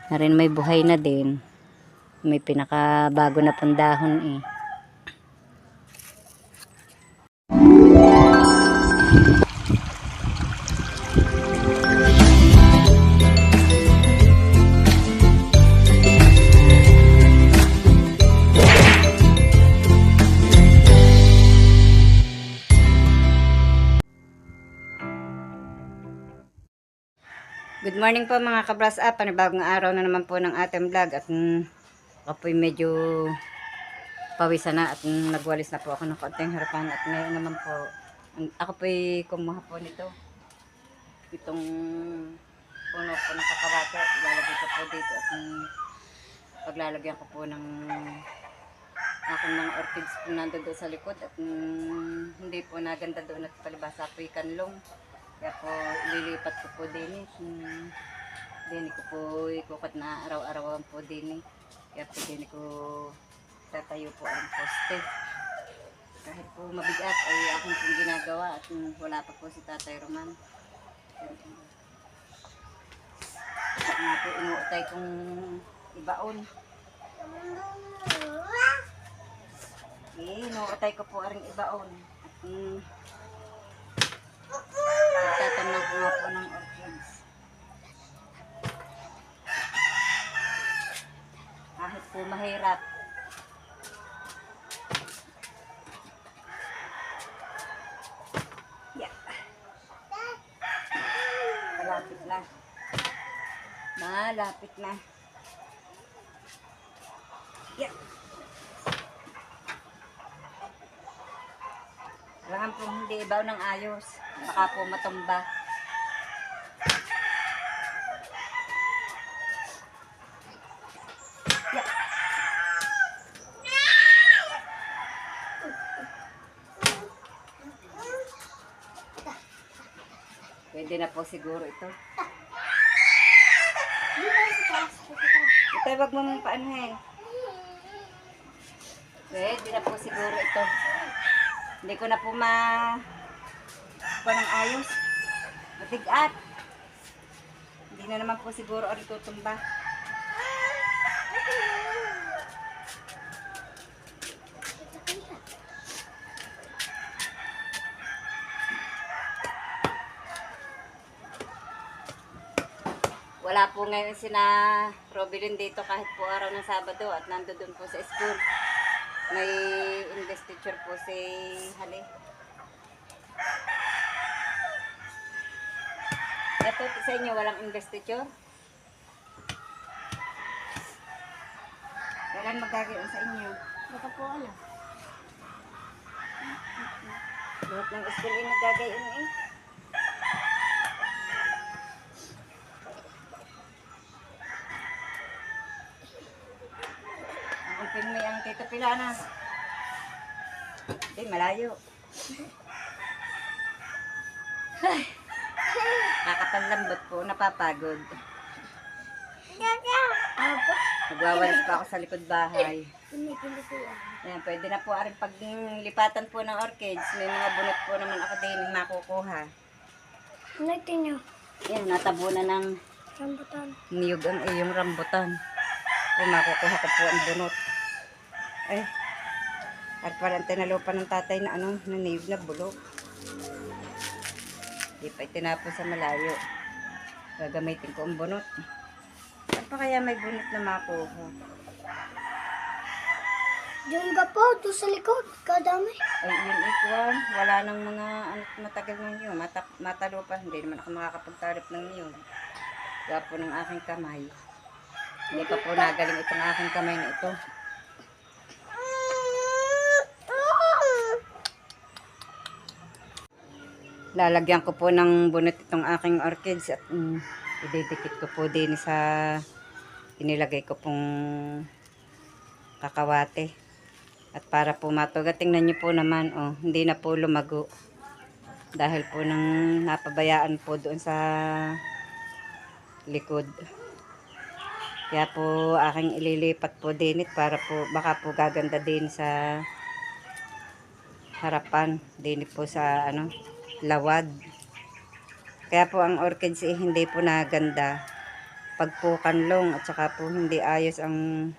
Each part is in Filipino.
Na rin may buhay na din. May pinakabago na pong dahon eh. Good morning po mga kabras up. Panibagong araw na naman po ng ating vlog. At ako po'y medyo pawisan na at nagwalis na po ako ng konting harapan. At ngayon naman po, ako po'y kumuha po nito. Itong puno po ng kakawate at ilalagay ko po dito. At paglalagyan ko po ng aking mga orchids po nandun doon sa likod. At hindi po naganda doon at palibasa po'y kanlong. Kaya po, lilipat ko po din eh. Din ko po ikukat na araw-arawan po din eh. Kaya po din ko tatayo po ang poste. Kahit po mabigat ay aking pong ginagawa at wala pa po si Tatay Roman. At nga po inuutay kong ibaon. Inuutay ko po ang ibaon. At tatanong ko nga po ng orchids. Kahit po mahirap. Yeah. Malapit na. Malapit na. Yeah. Kailangan po hindi ibaw ng ayos. Baka po matumba. Yeah. Pwede na po siguro ito. Ito, wag mo paanohin. Pwede na po siguro ito. Hindi ko na po ng ayos. Matigat. Hindi na naman po siguro ang tutumba. Wala po ngayon sina Robilyn dito kahit po araw ng Sabado at nandoon po sa school. May investiture po si Hali. Ito sa inyo walang investiture? Kailan magkakaroon sa inyo? Baka po alam. Lahat ng school ay nagkakaroon eh. Ang may ang Tito Pilana. Hindi, malayo. Kakapanlambot po, napapagod. Nagwawalis pa ako sa likod bahay. Ayan, pwede na po aring paglipatan po ng orchids. May mga bunot po naman ako din makukuha. Natin nyo. Ayan, natabunan ng Rambutan. niyog ang iyong rambutan. Kung makukuha ko po ang bunot. Ay, at parang tinalupa ng tatay na na niyog na bulok. Di pa itinapon sa malayo. Gagamitin ko ang bunot. Saan pa kaya may bunot na makuha? Diyan ka po, doon sa likod. Kadami. Ay, yun ikuan. Wala nang mga matagal ng yun. Matalupa. Hindi naman ako makakapagtarip ng yun. Kaya po ng aking kamay. Hindi pa po nagaling itong aking kamay na ito. Lalagyan ko po ng bunot itong aking orchids at ididikit ko po din sa inilagay ko pong kakawate. At para po matuga, tingnan nyo po naman, hindi na po lumago. Dahil po nang napabayaan po doon sa likod. Kaya po aking ililipat po din para po baka po gaganda din sa harapan. Din po sa lawad. Kaya po ang orchids hindi po naganda pagpukanlong at saka po hindi ayos ang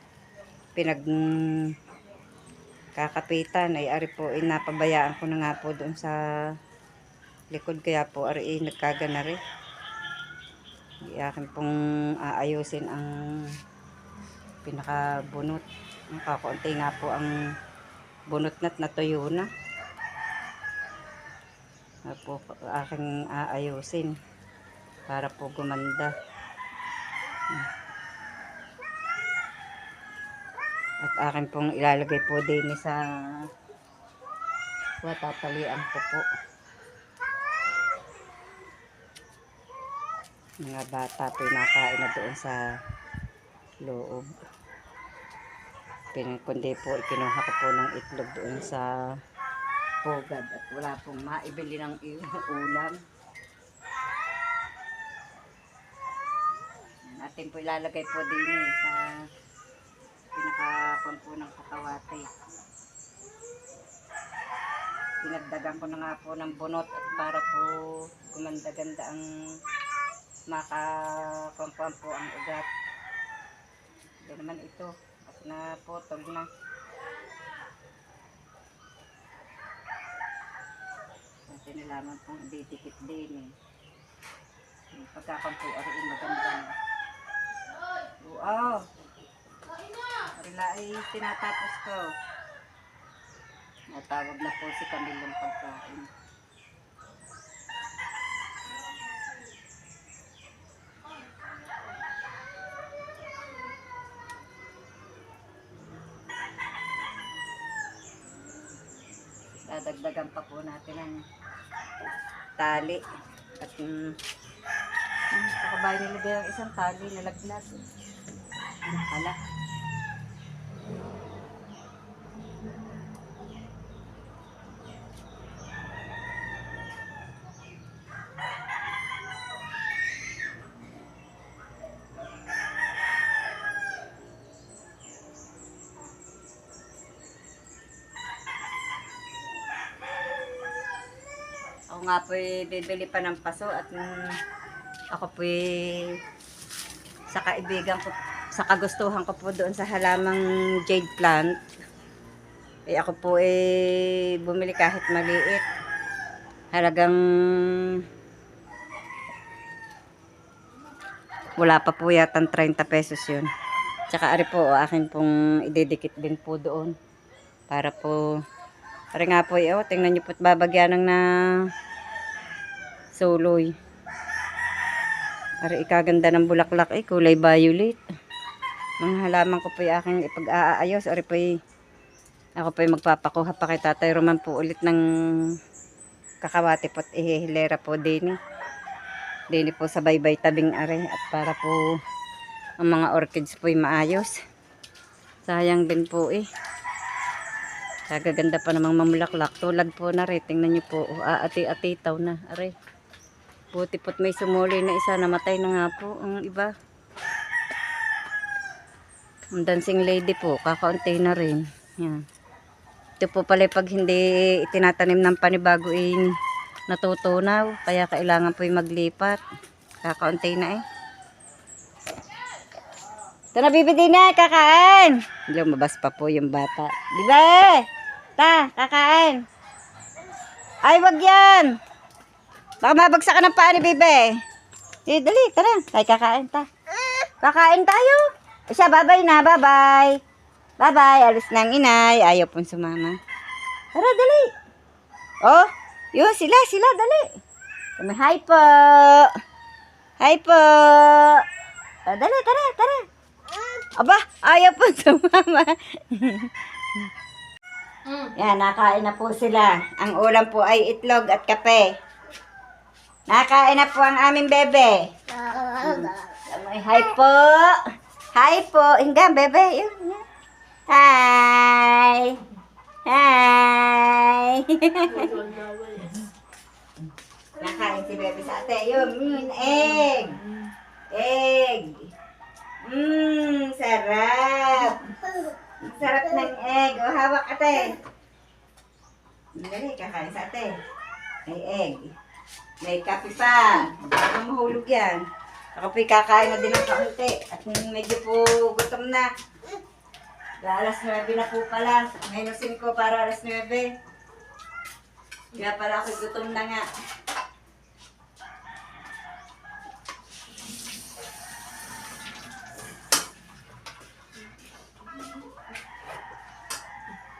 pinag kakapitan ay ari po napabayaan ko na nga po doon sa likod kaya po ari nagkagana rin. Akin pong aayusin ang pinakabunot. Ang kakaunti nga po ang bunot na't natuyo na. Po aking aayusin para po gumanda. At akin pong ilalagay po din sa tatalian ko po. Mga bata po nakain na doon sa loob. Kundi po ikinuha ko po ng itlog doon sa pugad at wala pong maibili ng ulam. Natin po ilalagay po din sa pinakakon po ng kakawate. Pinagdagan ko na nga po ng bunot at para po gumanda-ganda ang makakumpam po ang ugat. Hindi naman ito at naputol na. Kasi nilaman pong didikit din eh. Pagkakampo arin maganda na. Oo. Arila ay tinatapos ko. Natawag na po si Camille pagkain. Dadagdagan pa po natin ang tali at kakabay nilagay ang isang tali nalagnat. Hala. Ako nga po bibili pa ng paso at ako po sa kaibigan ko, sa kagustuhan ko po doon sa halamang jade plant. Ako po bumili kahit maliit. Halagang wala pa po yata 30 pesos yun. Tsaka ari po, akin pong ididikit din po doon. Para po, ari nga po, tingnan nyo po't babagyan ng na suloy. Ari ikaganda ng bulaklak kulay violet. Mga halaman ko po yung aking ipag-aayos. Ari po ako po magpapakuha pa kay Tatay Roman po ulit ng kakawati po at ihihilera po din. Dini po sa baybay tabing ari at para po ang mga orchids po maayos. Sayang din po kagaganda pa namang mamulaklak. Tulad po na rin. Tingnan nyo po. Ati-atitaw na. Ari. Buti po't may sumuli na isa. Namatay na nga po ang iba. Ang dancing lady po. Kakaunti na rin. Yan. Ito po pala pag hindi itinatanim ng panibago natutunaw. Kaya kailangan po maglipat. Kakaunti na Ito na bibidi na. Kakain. Lumabas pa po yung bata. Diba? Ta, kakain. Ay, wag yan. Baka mabagsak ka ng paa ni Bebe. Dali, tara. Ay, kakain ta. Kakain tayo. Siya, bye-bye na. Bye-bye. Bye-bye. Alis na ang inay. Ayaw pong sumama. Tara, dali. Oh, yun, sila, dali. Hi po. Hi po. Dali, tara. Aba, ayaw pong sumama. Yan, nakain na po sila. Ang ulam po ay itlog at kape. Nakain na po ang aming bebe. Hi po. Hi po. Hingga, bebe. Hi. Hi. Nakain si bebe sa ate. Yun, egg. Egg. Sarap. Sarap ng egg. O, hawak ate. Dali, kakain sa ate. May egg. May kape pa. Baka mahulog yan. Ako po'y kakain na din ng kaunti. At medyo po gutom na. Alas 9 na po pala. Ngayon 5 para alas 9. Kaya pala ako gutom na nga.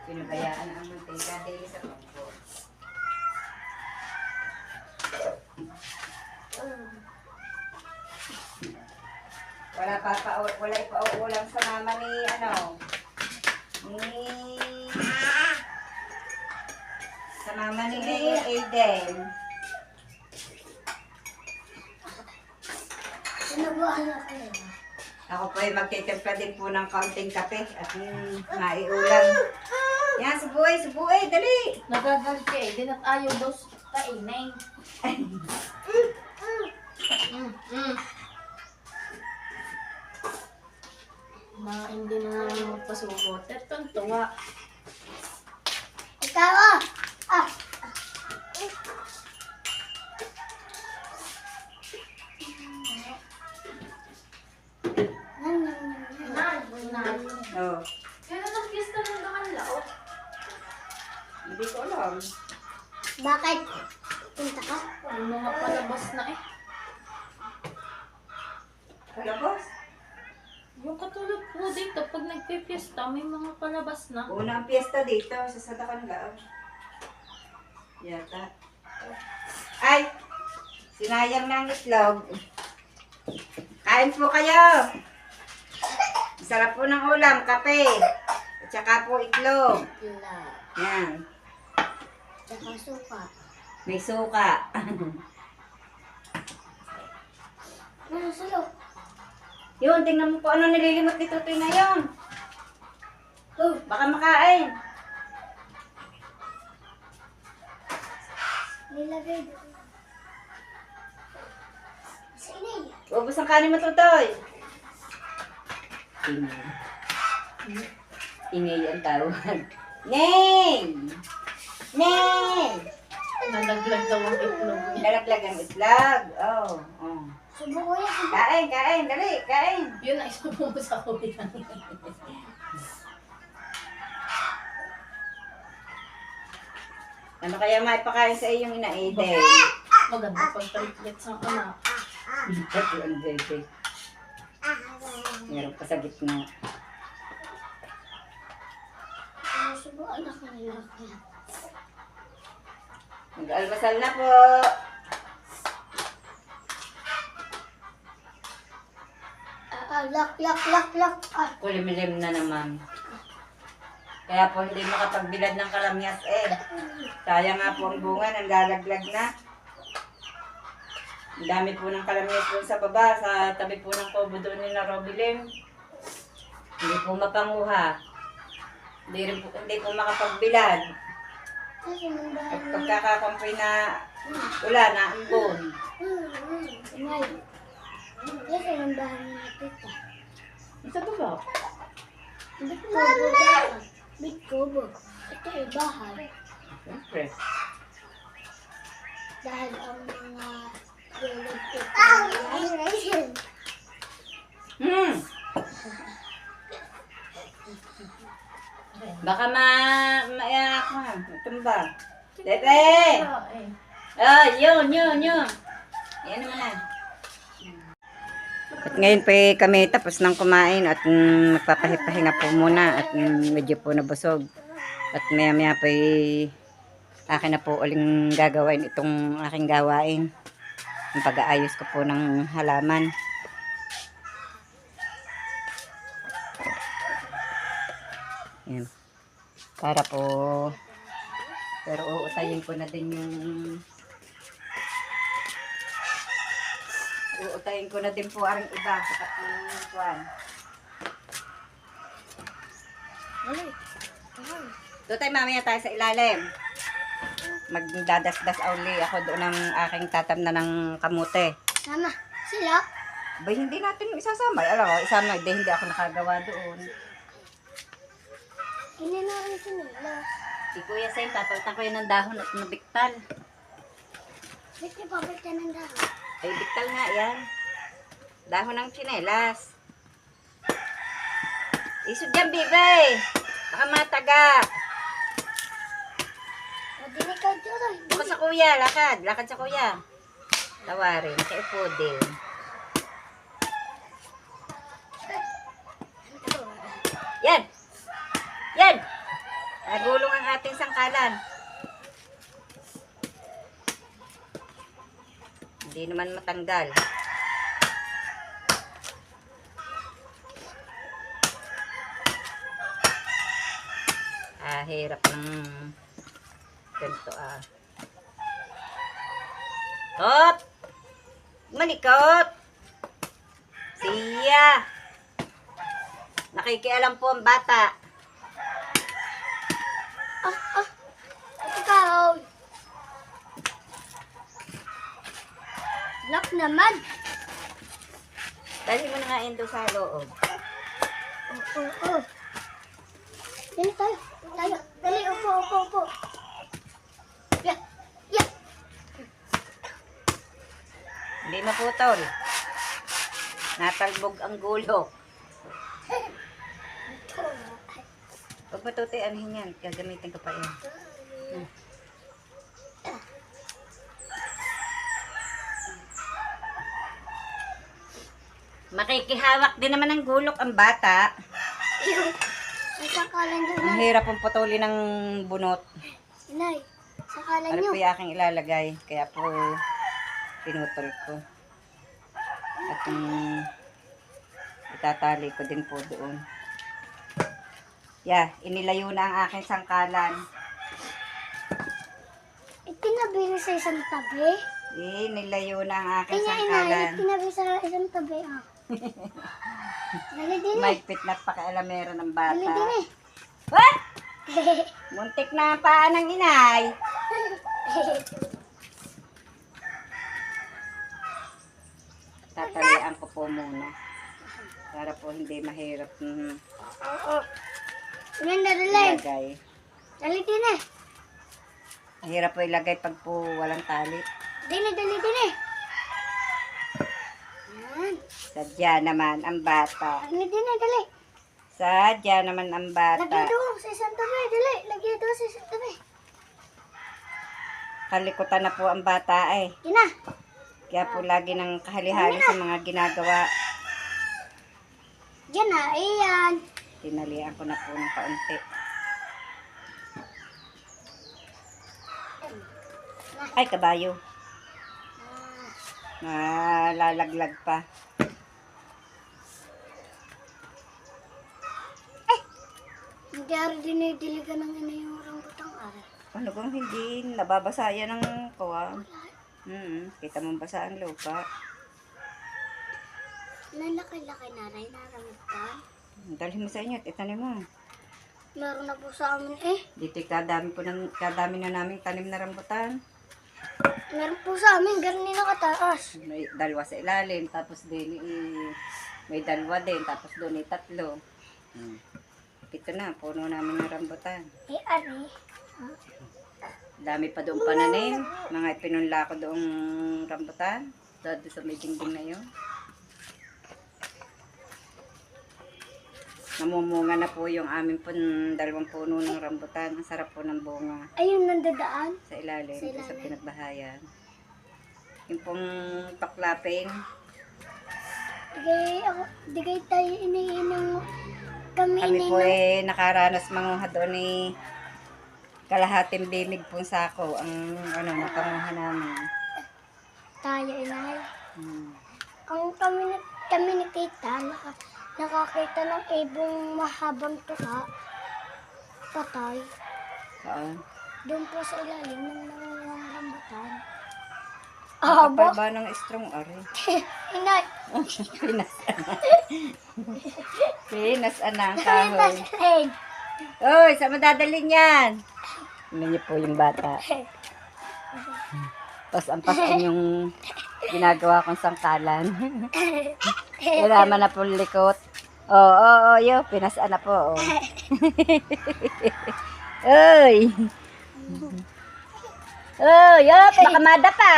Pinabayaan ang mantika dahil sa pangko. Wala ipauulam sa mama ni sa mama ni Aiden. Sinabuhan na kayo. Ako po ay magtitimpla din po ng kaunting kape at maiulam. Yan, subuhay, dali! Nagagalit ka eh. Din at ayaw daw kainin. Hindi na magpasugot. Ito ang tuwa. Ikaw ah! Oh, Kailan ang piyesta ng Danganlao? hindi ko alam. Bakit? Punta ka? May mga palabas na eh. Kalabas? Yung katulad po dito, pag nagpipiesta, may mga palabas na. Una ang piyesta dito sa Sadakanlao. Yata. Ay! Sinayang ng itlog. Kain po kayo! Sarap po ng ulam, kape. At saka po itlog. Wala. Yan. Tsaka suka. May suka. Ano sa'yo? Yun, tingnan mo po ano nililimot ni Tutoy na yun. Oh, Baka makain. nilagay doon. Sa inay. Ubus ang kanin mo, Tutoy. Ingay ang tawag. Neng! Neng! Nalaglag daw ang itlog niya. Nalaglag ang itlog. Oh. Subo ko yan. Kain, dali, kain. Yun ang isa mo sa kuya. Ano kaya maipakain sa iyong ina, Aiden? Maganda pag triplet sa anak. Ito ang Aiden. Meron pa sa gitna. Ano subo anak na nila ko. Mag-almasal na po. Lak. Kulimlim na naman. Kaya po hindi makapagbilad ng kalamyas eh. Sayang nga po ang bunga, naglalaglag na. Ang dami po ng kalamyas doon sa baba, sa tabi po ng kubo doon ni na Robilin. Hindi po mapanguha. Hindi po makapagbilad. At pagkakakampoy na ulan, naambon. Inay. Kasi ang bahay ni tita. Sa baba? Bitkobo daw. Bitkobo. Ito ay bahay. Siyempre. Dahil ang mga gulod ito. Baka maiyak mo. Tumba. Tete! Ah, yun. Yan naman na. At ngayon pa kami tapos nang kumain at magpapahinga po muna at medyo po nabusog. At maya pa akin na po uling gagawin itong aking gawain. Ang pag-aayos ko po ng halaman. Yan. Para po, pero uutayin ko na din uutayin ko na din po ang iba sa kating kuwan. Tutay, mamaya tayo sa ilalim. Magdadasdas uli ako doon ng aking tatamna ng kamote. Sama. Sila? Ba, hindi natin isasama. Alam mo, isama, hindi ako nakagawa doon. Hindi na rin sinila. Si Kuya Sen, papalitan ko yun ng dahon at nabiktal. Ba't niya pabalik ka ng dahon? Ay, biktal nga yan. Dahon ng tsinelas. Isod dyan, bibay. Baka mataga. Madinig ka dyan. Buka sa kuya, lakad. Lakad sa kuya. Tawarin, kay Puding. Yan! Yan! Nagulong ang ating sangkalan. Hindi naman matanggal. Hirap ng ganito Tot! Malikot! Siya! Nakikialam po ang bata. Ikaw. Lock naman. Dali mo na nga yun doon sa loob. Oo. Dali tayo. Tayo. Dali, upo. Yeah. Hindi maputol. Natalbog ang gulok. Huwag matuti, anihin yan. Gagamitin ko pa yan. Makikihawak din naman ng gulok ang bata. Ay, sakalan nyo Ang na. hirap ang putuli ng bunot. Inay, sakalan Ano nyo. po yung aking ilalagay? Kaya po pinutol ko. At itatali ko din po doon. Inilayo na ang aking sangkalan. Itinabi sa isang tabi. Nilayo na ang aking Inay, sangkalan. itinabi sa isang tabi. Dali din eh. Mahigpit na pakialamero ng bata. Dali din eh. What? Muntik na ang paa ng inay. Tatalian ko po muna. Para po hindi mahirap Oo. Yan, dali. ilagay. Dali din eh. Mahirap po ilagay pag po walang tali. Dali eh. Yan. Sadya naman ang bata. Dali din eh, dali. Sadya naman ang Lagyan bata. doon sa isang tabi, dali. Lagyan doon sa isang tabi. Kalikutan na po ang bata eh. Yan na. Kaya po lagi ng kahali-hali sa mga ginagawa. Yan na, ayan. Tinalian ko na po ng kaunti. Ay, kabayo. Lalaglag pa. Hindi ari dinidiligan ng ina yung rambutang ari. Ano kung hindi nababasa yan ng kawa? Kita mo basa ang lupa. Nalaki-laki na rin na rambutan. Dalhin mo sa inyo at itanim mo. Meron na po sa amin eh. Dito kadami na namin tanim na rambutan. Meron po sa amin, ganun na kataas. May dalawa sa ilalim, tapos din may dalawa din, tapos doon ay tatlo. Ito na, puno namin ng rambutan. Eh, ari. Dami pa doon pananim. Mga ipinunla ko doong rambutan. Doon sa may dingding na yun. Namumunga na po yung amin po dalawang puno ng rambutan. Ang sarap po ng bunga Ayun, nandadaan. sa ilalim, Sa doon sa ilalim. pinagbahayan. Yung pong paklapin, Digay tayo iniinang kami kami po ininang. nakaranas manguha doon kalahating bimig pong sako ang napanguha namin. Tayo inay. Hmm. Ang kami ni Tita, nakakita ng ibong mahabang tuka. Patay. Saan? Doon po sa ilalim ng mga rambutan. Kapal ba ng strong ari? Inay. Pinas ang Ito kahoy. sa leg. Oy, saan mo dadalhin yan? Ano niyo po yung bata. Pas-ampasan yung ginagawa kong sangkalan. Kailangan na po likot. Oo, yo, pinasaan na po. Oh. Oy! Oy, baka madapa.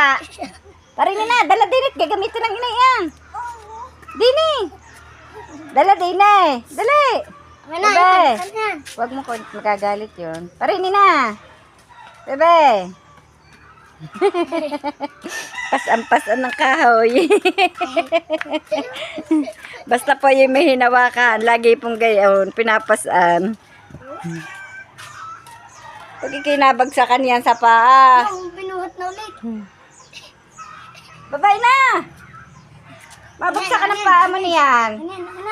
Parin na, dala dinit, gagamitin ng ina yan. Dini! Dala, Dini! Dali! Ano na, Bebe! ano na? Huwag mo ko magagalit yun. Parini na! Bebe! Pasan-pasan ng kahoy. Basta po yung may hinawakan, lagi pong gayon, pinapasan. Pag ikinabagsakan yan sa paa. Yung binuhat na ulit. Babay na! Mabagsakan ng paa mo niyan. Ano, ano, ano,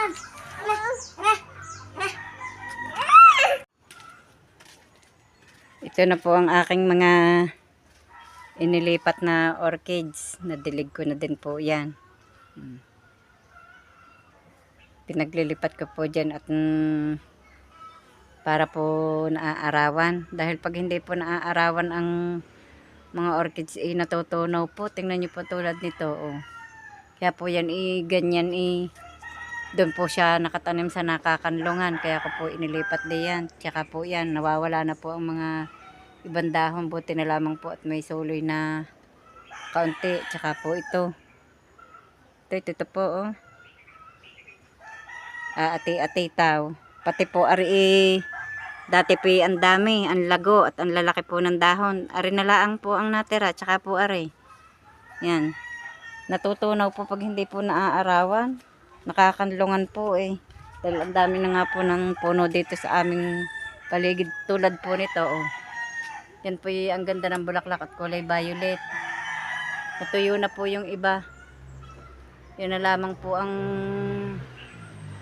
ano. Ito na po ang aking mga inilipat na orchids. Nadilig ko na din po yan. Pinaglilipat ko po dyan at para po naaarawan. Dahil pag hindi po naaarawan ang mga orchids natutunaw po. Tingnan nyo po tulad nito. Oh. Kaya po yan ganyan doon po siya nakatanim sa nakakanlungan. Kaya ko po inilipat diyan. Tsaka po yan, nawawala na po ang mga ibang dahon. Buti na lamang po at may suloy na kaunti. Tsaka po ito. Ito po oh. Ati-ati taw. Pati po ari dati po ang dami, ang lago at ang lalaki po ng dahon. Ari na laang po ang natira. Tsaka po ari. Yan. Natutunaw po pag hindi po naaarawan. Nakakanlungan po eh. Dahil ang dami na nga po ng puno dito sa aming paligid. Tulad po nito oh. Yan po ang ganda ng bulaklak at kulay violet. Natuyo na po yung iba. Yun na lamang po ang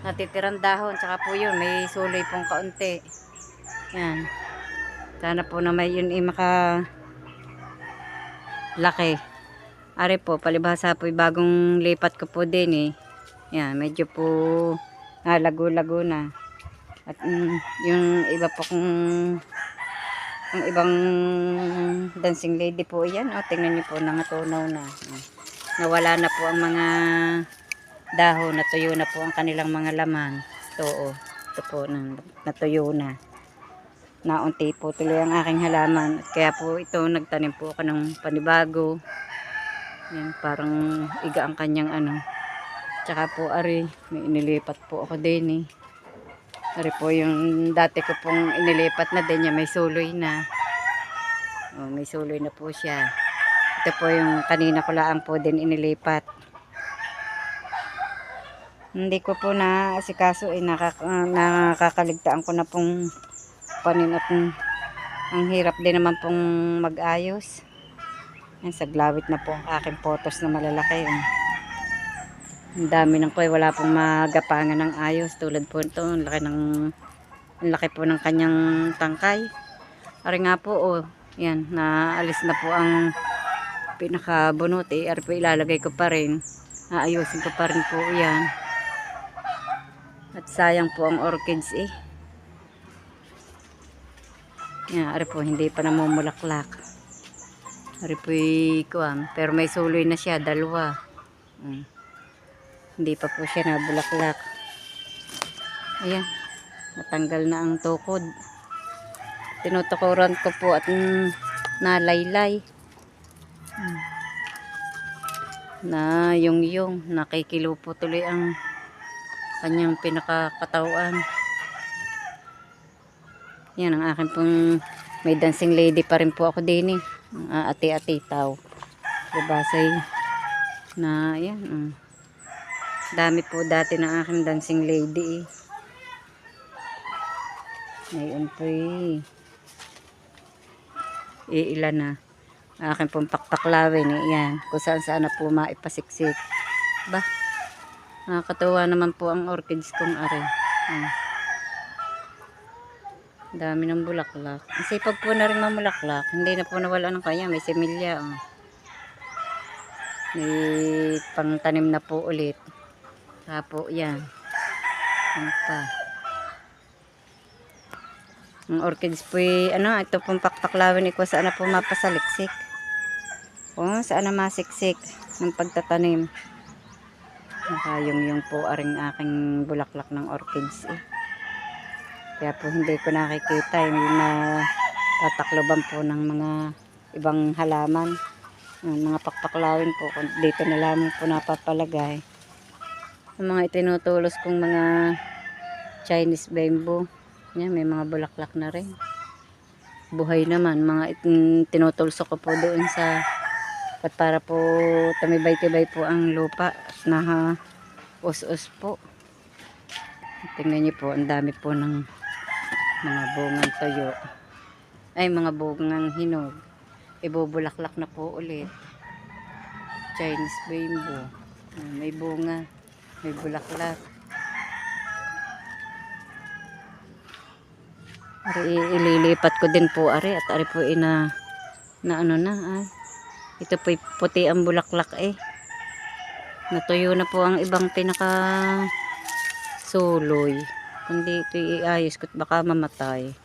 natitirang dahon. Tsaka po yun, may suloy pong kaunti. Yan. Sana po na may yun laki. Ari po, palibhasa po bagong lipat ko po din eh. Yan, medyo po lago-lago na. At yung iba po ang ibang dancing lady po yan. O, tingnan nyo po, nangatunaw na. Nawala na po ang mga dahon. Natuyo na po ang kanilang mga laman. Ito o. Ito po, natuyo na. Naunti po tuloy ang aking halaman. At kaya po ito, nagtanim po ako ng panibago. Yan, parang iga ang kanyang Tsaka po ari, may inilipat po ako din eh. Ari po yung dati ko pong inilipat na din niya, may suloy na. Oh, may suloy na po siya. Ito po yung kanina ko lang po din inilipat. Hindi ko po na asikaso eh, nakakaligtaan ko na pong panin at ang hirap din naman pong mag-ayos. Yan, saglawit na po ang aking photos na malalaki. Ang dami ng koy, wala pong magapangan ng ayos. Tulad po ito, ang laki po ng kanyang tangkay. Ari nga po, oh, yan, naalis na po ang pinakabunot eh. Ari po ilalagay ko pa rin. Aayusin ko pa rin po yan. At sayang po ang orchids eh. Yan, ari po, hindi pa namumulaklak. Ari po pero may suloy na siya, dalawa. Hindi pa po siya nabulaklak. Ayan, natanggal na ang tukod. Tinutukuran ko po at nalaylay. Na yung nakikilo po tuloy ang kanyang pinakakatawan. Yan ang akin pong may dancing lady pa rin po ako din eh. Ati-ati taw. Libasay na yan. Dami po dati ng aking dancing lady eh. Ngayon po iilan na. Aking pong pakpaklawin eh. Yan. Kung saan saan na po maipasiksik. Ba? Nakakatuwa naman po ang orchids kong are. Dami ng bulaklak. Sipag po na rin mamulaklak. Hindi na po nawala ng kanya. May semilya. May pangtanim na po ulit. Saka po yan. Ano pa? Ang orchids po ito pong pakpaklawin ko saan na po mapasaliksik. Saan na masiksik ng pagtatanim. Nakayong po aring aking bulaklak ng orchids eh. Kaya po hindi ko nakikita yung tatakloban po ng mga ibang halaman. Yung mga pakpaklawin po, dito na lamang po napapalagay. Ang mga itinutulos kong mga Chinese bamboo. Yan, may mga bulaklak na rin. Buhay naman. Mga tinutulso ko po doon sa at para po tumibay-tibay po ang lupa at us-us po. Tingnan niyo po, ang dami po ng mga bungang tuyo. Ay, mga bungang hinog. Ibubulaklak na po ulit. Chinese bamboo. May bunga. May bulaklak. Ari, ililipat ko din po ari at ari po na ano na ay. Ito po puti ang bulaklak eh. Natuyo na po ang ibang pinaka suloy. Kundi ito iayos ko baka mamatay.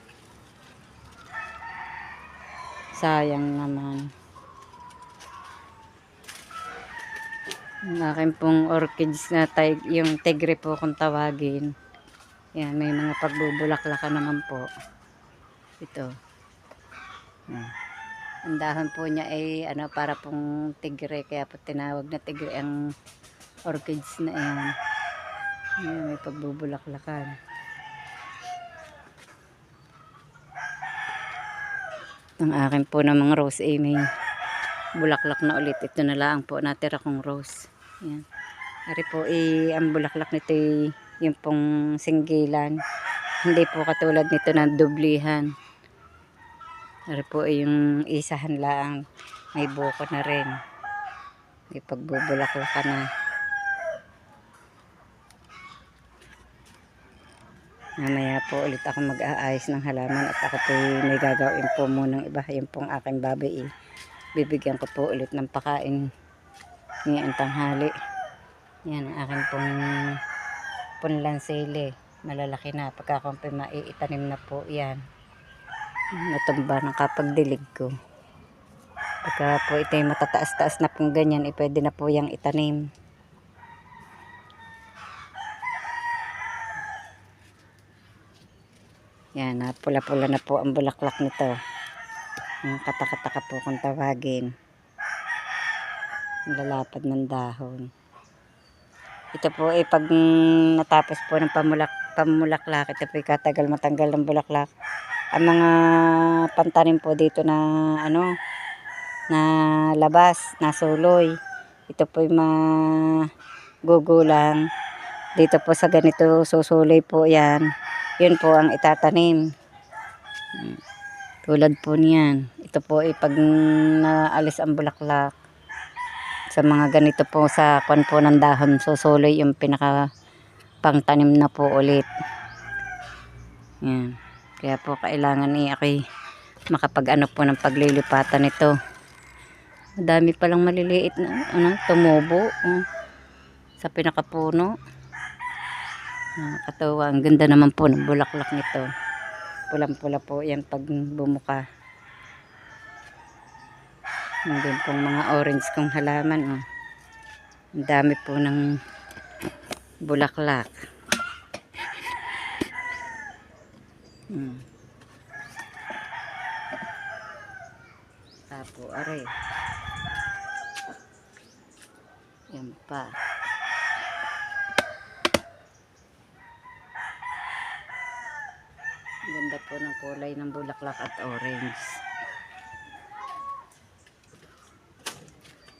Sayang naman. Ang akin pong orchids na yung tigre po kung tawagin. Yan, may mga pagbubulaklakan naman po. Ito. Ang dahon po niya ay ano, para pong tigre. Kaya po tinawag na tigre ang orchids na yan. Yan, may pagbubulaklakan. Ang akin po ng mga rose ay may bulaklak na ulit. Ito na lang po natira kong rose. Yan. Ari po ang bulaklak nito yung pong singgilan. Hindi po katulad nito na dublihan. Ari po yung isahan lang. May buko na rin. May pagbubulaklakan na. Mamaya po ulit ako mag-aayos ng halaman at ako po may gagawin po munang iba. Yung pong aking babi bibigyan ko po ulit ng pakain ngayong tanghali. Yan ang aking pong punlansili. Malalaki na. Pagkakampi maiitanim na po yan. Natumba ng kapagdilig ko. Pagka po ito yung matataas-taas na pong ganyan, pwede na po yung itanim. Yan, pula-pula na po ang bulaklak nito. Yung katakataka po kung tawagin. Lalapad ng dahon. Ito po pag natapos po ng pamulaklak, ito po katagal matanggal ng bulaklak. Ang mga pantanim po dito na ano, na labas, na suloy. Ito po magugulang. Dito po sa ganito susuloy po yan. Yun po ang itatanim. Tulad po niyan. Ito po pag naalis ang bulaklak. Sa mga ganito po sa kwan po ng dahon, susuloy yung pinaka pangtanim na po ulit. Yan. Kaya po kailangan ako'y makapag-ano po ng paglilipatan nito. Madami palang maliliit na tumubo sa pinakapuno. Nakakatawa. Ang ganda naman po ng bulaklak nito. Pulang-pula po yan pag bumuka. Hindi pong mga orange kong halaman. Ang dami po ng bulaklak. Tapo, aray. Yan pa. Ganda po ng kulay ng bulaklak at orange.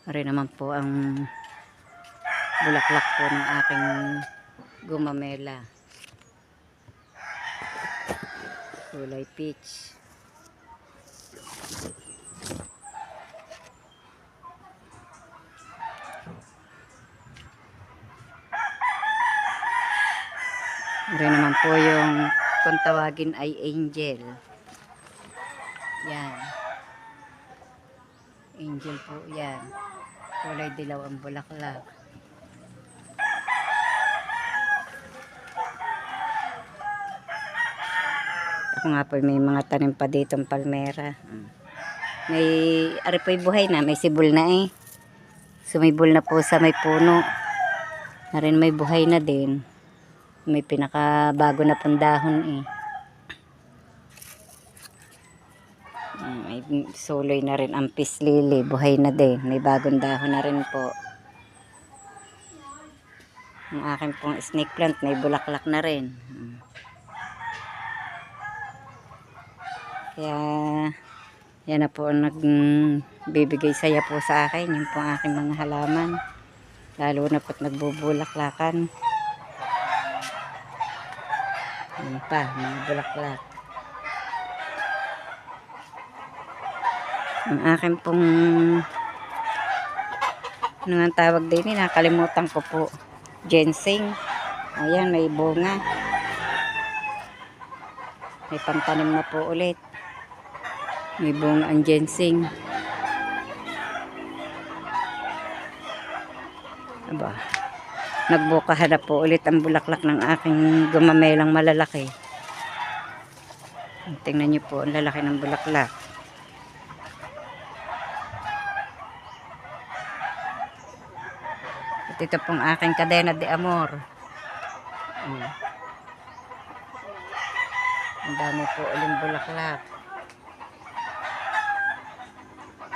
Ari naman po ang bulaklak po ng aking gumamela. Kulay peach. Ari naman po yung kung tawagin ay angel. Yan. Angel po yan. Kulay dilaw ang bulaklak. Ako nga po may mga tanim pa dito ng palmera. May ari po'y buhay na. May sibol na Sumibol na po sa may puno. Narin may buhay na din. May pinakabago na pong dahon May suloy na rin ang peace lily. Buhay na din. May bagong dahon na rin po. Ang aking pong snake plant may bulaklak na rin. Kaya yan na po ang nagbibigay saya po sa akin. Yung po ang aking mga halaman. Lalo na po't nagbubulaklakan. Yan pa, mga bulaklak. Ang aking pong ano nga tawag din, nakalimutan ko po. Ginseng. Ayan, may bunga. May pantanim na po ulit. May bunga ang ginseng. Aba, nagbukahan na po ulit ang bulaklak ng aking gumamelang malalaki. Tingnan niyo po ang lalaki ng bulaklak. At ito pong aking cadena de amor. Ang dami po uling bulaklak.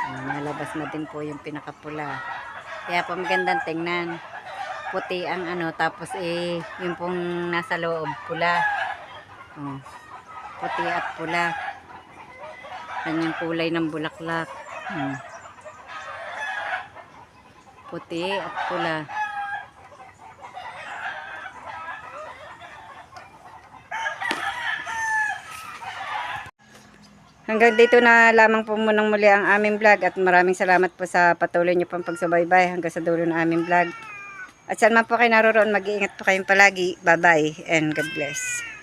Nalabas na din po yung pinakapula. Kaya po magandang tingnan. Puti ang ano, tapos yung pong nasa loob, pula. Puti at pula. Kanyang kulay ng bulaklak. Puti at pula. Hanggang dito na lamang po munang muli ang aming vlog at maraming salamat po sa patuloy niyo pang pagsubaybay hanggang sa dulo ng aming vlog. At saan man po kayo naroon, mag-iingat po kayong palagi. Bye-bye and God bless.